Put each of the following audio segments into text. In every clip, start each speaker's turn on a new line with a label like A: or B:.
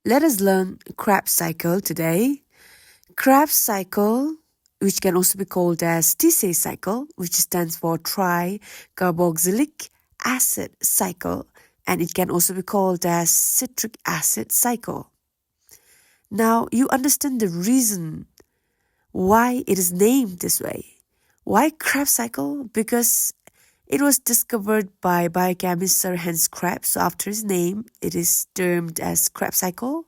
A: Let us learn Krebs cycle today. Krebs cycle, which can also be called as TCA cycle, which stands for tricarboxylic acid cycle, and it can also be called as citric acid cycle. Now, you understand the reason why it is named this way. Why Krebs cycle? Because it was discovered by biochemist Sir Hans Krebs, so after his name, it is termed as Krebs cycle.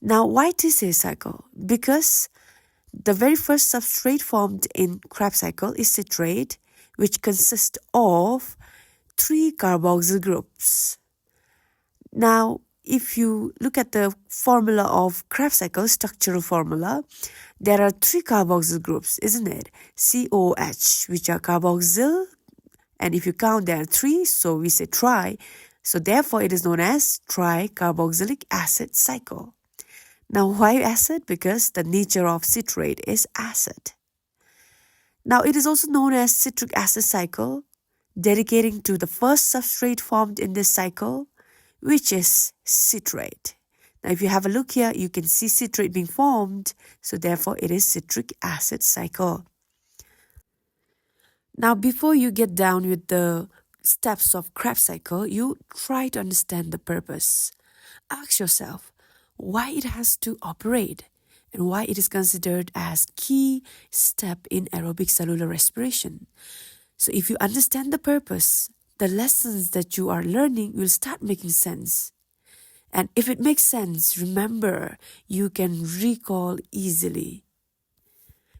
A: Now, why TCA cycle? Because the very first substrate formed in Krebs cycle is citrate, which consists of 3 carboxyl groups. Now, if you look at the formula of Krebs cycle, structural formula, there are 3 carboxyl groups, isn't it? COH, which are carboxyl, and if you count there are 3, so we say tri. So therefore, it is known as tricarboxylic acid cycle. Now, why acid? Because the nature of citrate is acid. Now, it is also known as citric acid cycle, dedicating to the first substrate formed in this cycle, which is citrate. Now, if you have a look here, you can see citrate being formed, so therefore it is citric acid cycle. Now, before you get down with the steps of Krebs cycle, you try to understand the purpose. Ask yourself why it has to operate and why it is considered as key step in aerobic cellular respiration. So if you understand the purpose, the lessons that you are learning will start making sense. And if it makes sense, remember, you can recall easily.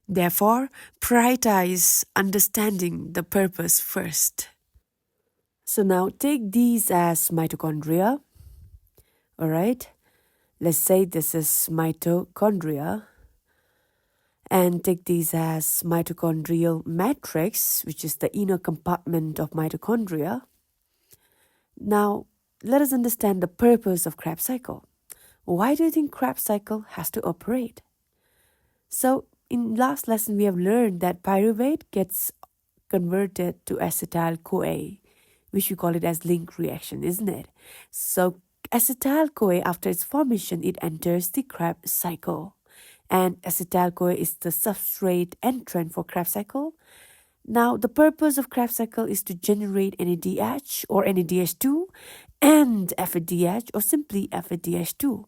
A: Therefore, prioritize understanding the purpose first. So now take these as mitochondria. All right. Let's say this is mitochondria. And take these as mitochondrial matrix, which is the inner compartment of mitochondria. Now, let us understand the purpose of Krebs cycle. Why do you think Krebs cycle has to operate? So, in last lesson, we have learned that pyruvate gets converted to acetyl-CoA, which we call it as link reaction, isn't it? So, acetyl-CoA, after its formation, it enters the Krebs cycle. And acetyl-CoA is the substrate entrant for Krebs cycle. Now, the purpose of Krebs cycle is to generate NADH or NADH2 and FADH or simply FADH2.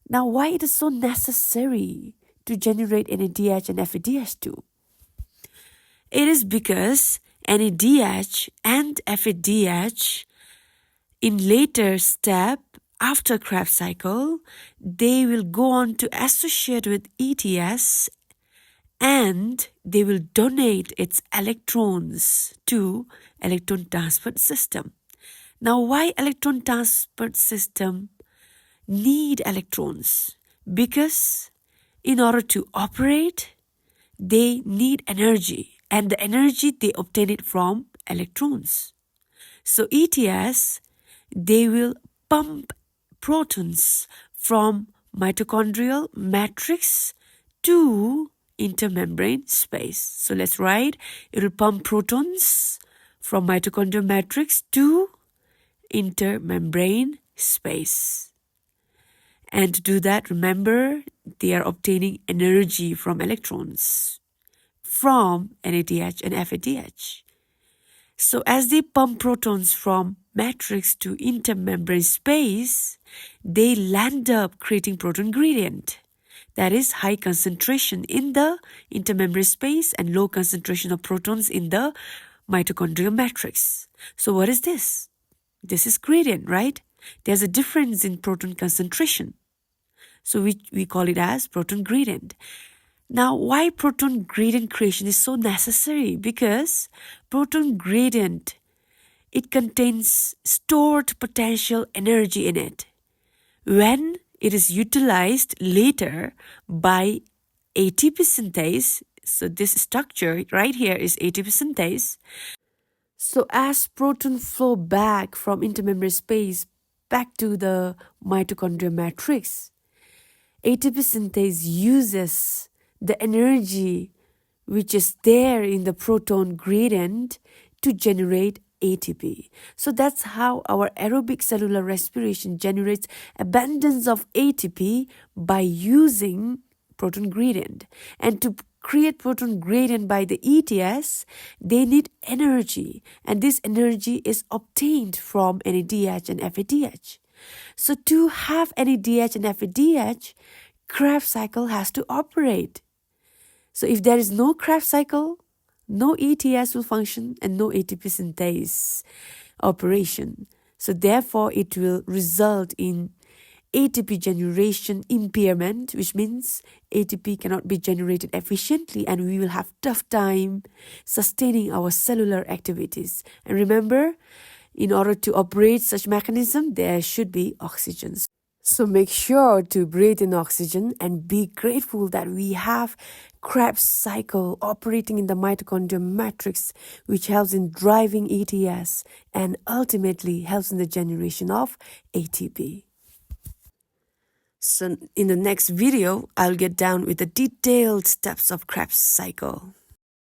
A: Now, why it is so necessary to generate NADH and FADH2? It is because NADH and FADH in later step after Krebs cycle, they will go on to associate with ETS and they will donate its electrons to electron transport system. Now, why electron transport system need electrons? Because in order to operate, they need energy, and the energy they obtain it from electrons. So ETS, they will pump protons from mitochondrial matrix to intermembrane space. So let's write, it will pump protons from mitochondrial matrix to intermembrane space. And to do that, remember, they are obtaining energy from electrons from NADH and FADH. So as they pump protons from matrix to intermembrane space, they land up creating proton gradient. That is high concentration in the intermembrane space and low concentration of protons in the mitochondrial matrix. So what is this? This is gradient, right? There's a difference in proton concentration. So we call it as proton gradient. Now, why proton gradient creation is so necessary? Because proton gradient, it contains stored potential energy in it. When it is utilized later by ATP synthase, so this structure right here is ATP synthase. So as proton flow back from intermembrane space back to the mitochondrial matrix, ATP synthase uses the energy which is there in the proton gradient to generate ATP. So that's how our aerobic cellular respiration generates abundance of ATP by using proton gradient. And to create proton gradient by the ETS, they need energy, and this energy is obtained from NADH and FADH. So to have NADH and FADH, Krebs cycle has to operate. So if there is no Krebs cycle, no ETS will function and no ATP synthase operation. So therefore, it will result in ATP generation impairment, which means ATP cannot be generated efficiently and we will have tough time sustaining our cellular activities. And remember, in order to operate such mechanism, there should be oxygen. So make sure to breathe in oxygen and be grateful that we have Krebs cycle operating in the mitochondrial matrix, which helps in driving ETS and ultimately helps in the generation of ATP. So in the next video, I'll get down with the detailed steps of Krebs cycle.